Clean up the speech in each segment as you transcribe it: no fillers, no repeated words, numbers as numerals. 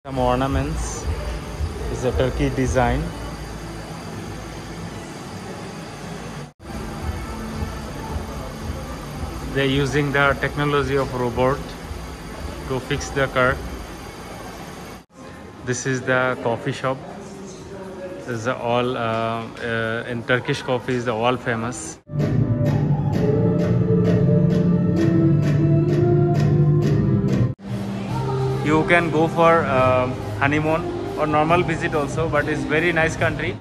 Some ornaments is a Turkey design. They're using the technology of robot to fix the car. This is the coffee shop. This is all in Turkish coffee is all famous. You can go for honeymoon or normal visit also, but it's very nice country.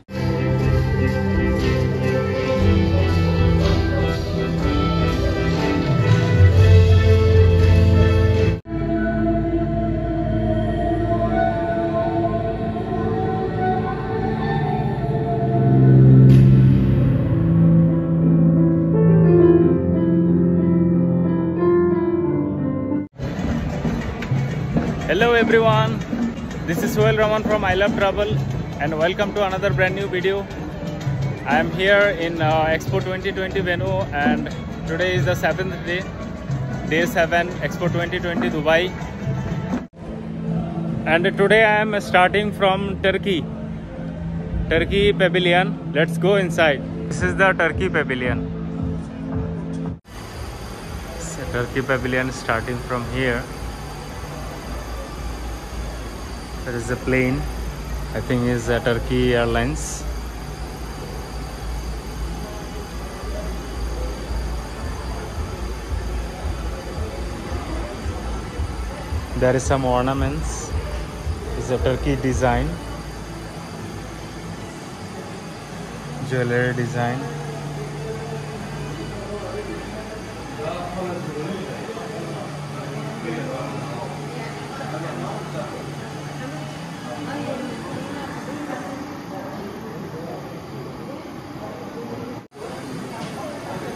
Hello everyone, this is Sohail Rahman from I Love Travel and welcome to another brand new video. I am here in Expo 2020 venue and today is the 7th day, day 7 Expo 2020 Dubai. And today I am starting from Turkey Pavilion. Let's go inside. This is the Turkey Pavilion. So Turkey Pavilion starting from here. There is a plane, I think is Turkey Airlines. There is some ornaments, it's a Turkey design, jewelry design.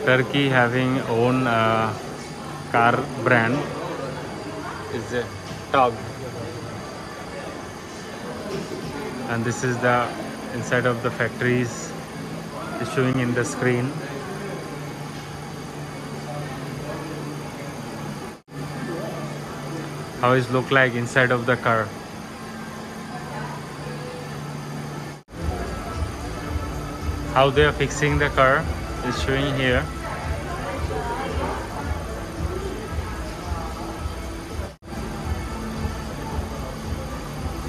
Turkey having own car brand is a TOG, and this is the inside of the factories showing in the screen. How it look like inside of the car. How they are fixing the car is showing here.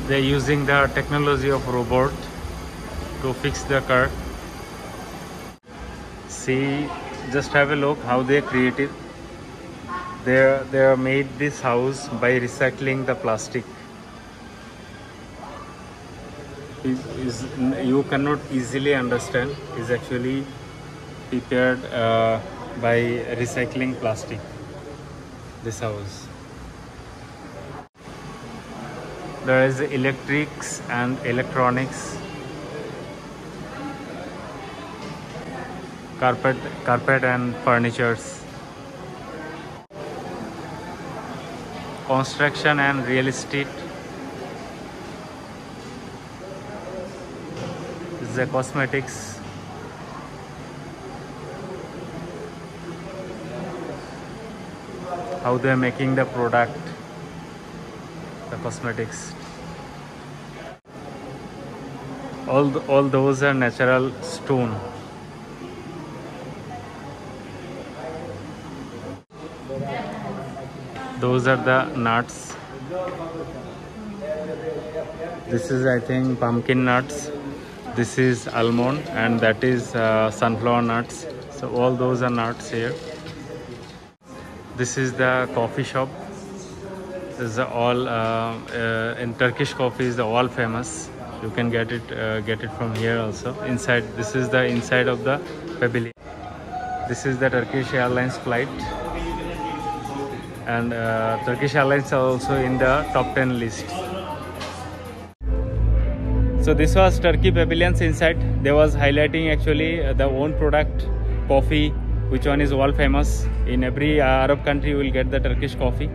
They're using the technology of robot to fix the car. See, just have a look how they created. They made this house by recycling the plastic. You cannot easily understand. Is actually prepared by recycling plastic, this house. There is electrics and electronics, carpet and furnitures, construction and real estate. This is the cosmetics. How they are making the product, the cosmetics. All those are natural stone. Those are the nuts. This is, I think, pumpkin nuts. This is almond, and that is sunflower nuts. So all those are nuts here. This is the coffee shop. This is all in Turkish coffee is all famous. You can get it from here also. Inside, this is the inside of the pavilion. This is the Turkish Airlines flight, and Turkish Airlines are also in the top 10 list. So this was Turkey Pavilions inside. They was highlighting actually the own product coffee, which one is world famous. In every Arab country you will get the Turkish coffee,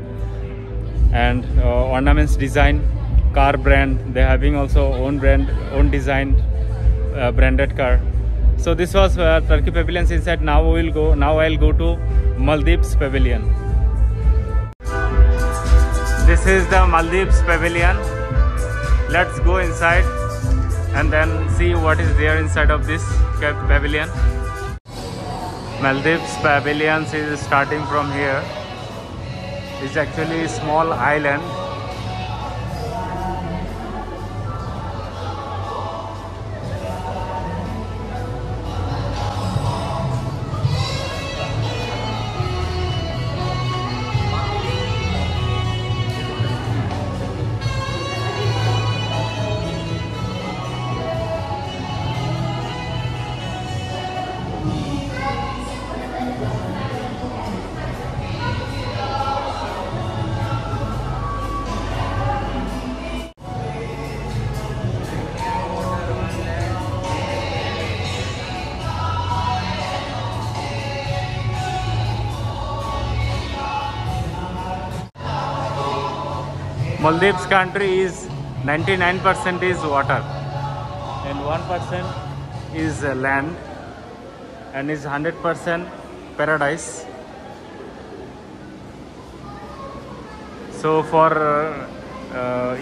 and ornaments design, car brand. They having also own brand, own design, branded car. So this was Turkey Pavilions inside. Now I'll go to Maldives Pavilion. This is the Maldives Pavilion. let's go inside and then see what is there inside of this pavilion. Maldives pavilions is starting from here. It's actually a small island. Maldives country is 99% is water and 1% is land and is 100% paradise. So for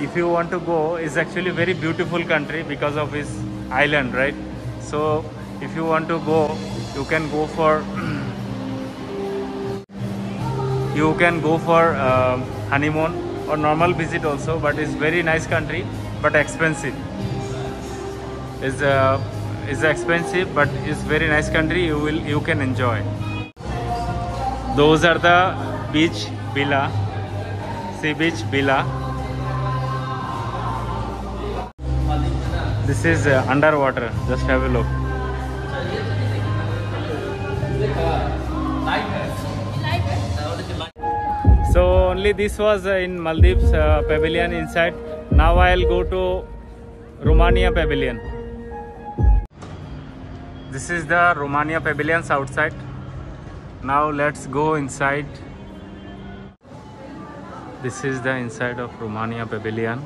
if you want to go, it's actually very beautiful country because of its island, right? So if you want to go, you can go for honeymoon or normal visit also, but it's very nice country but expensive. Is expensive but it's very nice country. You can enjoy. Those are the beach villa, sea beach villa. This is underwater. Just have a look. So only this was in Maldives pavilion inside. Now I'll go to Romania pavilion. This is the Romania pavilions outside. Now let's go inside. This is the inside of Romania pavilion.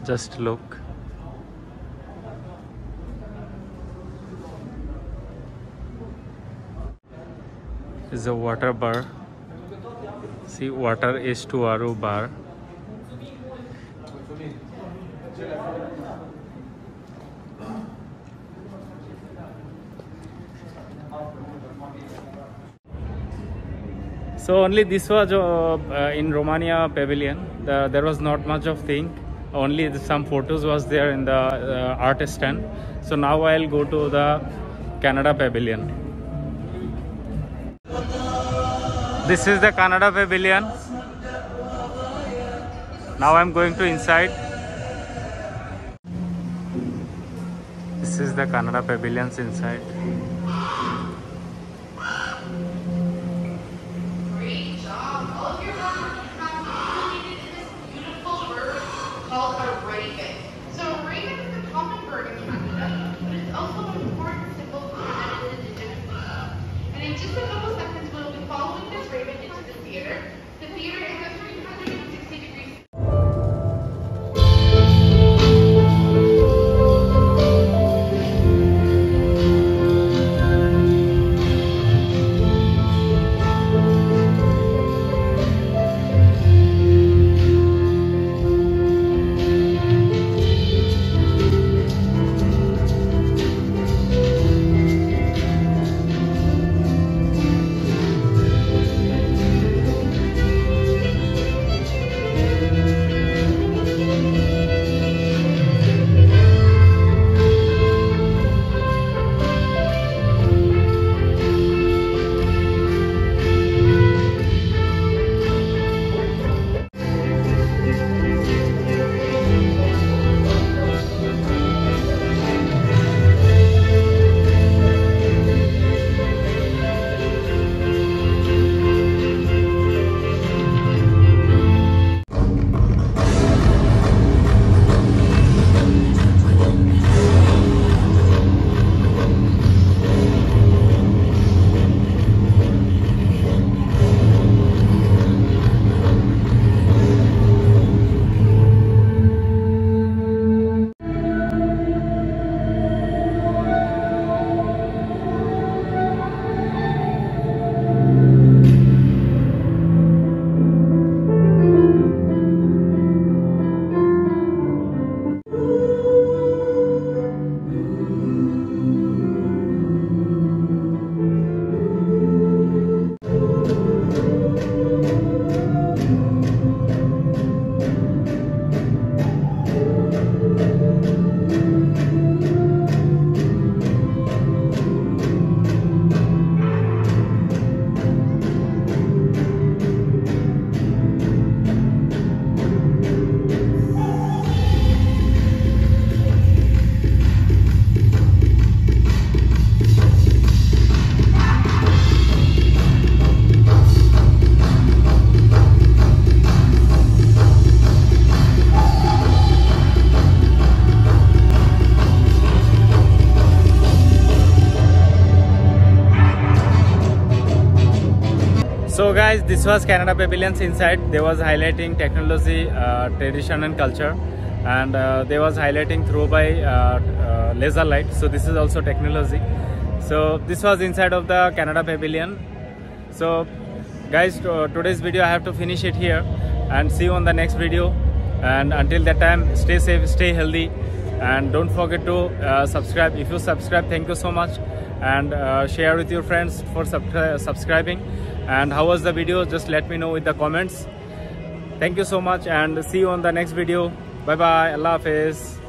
Just look. Is a water bar. See, water H2RO bar. So only this was in Romania pavilion. There was not much of thing. Only some photos was there in the art stand. So now I'll go to the Canada pavilion. This is the Canada pavilion. Now I'm going to inside. This is the Canada pavilions inside. Great job. All of your hard work and craftsmanship in this beautiful bird called a raven. So a raven is a common bird in Canada, but it's also an important symbol for Canada's Indigenous people. And in just a couple seconds, we'll be following this raven into the theater. The theater is a 360-degree. guys, this was Canada Pavilions inside. They was highlighting technology, tradition and culture, and they was highlighting throw by laser light. So this is also technology. So this was inside of the Canada Pavilion. So guys, today's video I have to finish it here, and see you on the next video. And until that time, stay safe, stay healthy, and don't forget to subscribe. If you subscribe, thank you so much, and share with your friends for subscribing. And how was the video? Just let me know in the comments. Thank you so much, and see you on the next video. Bye bye. Allah Hafiz.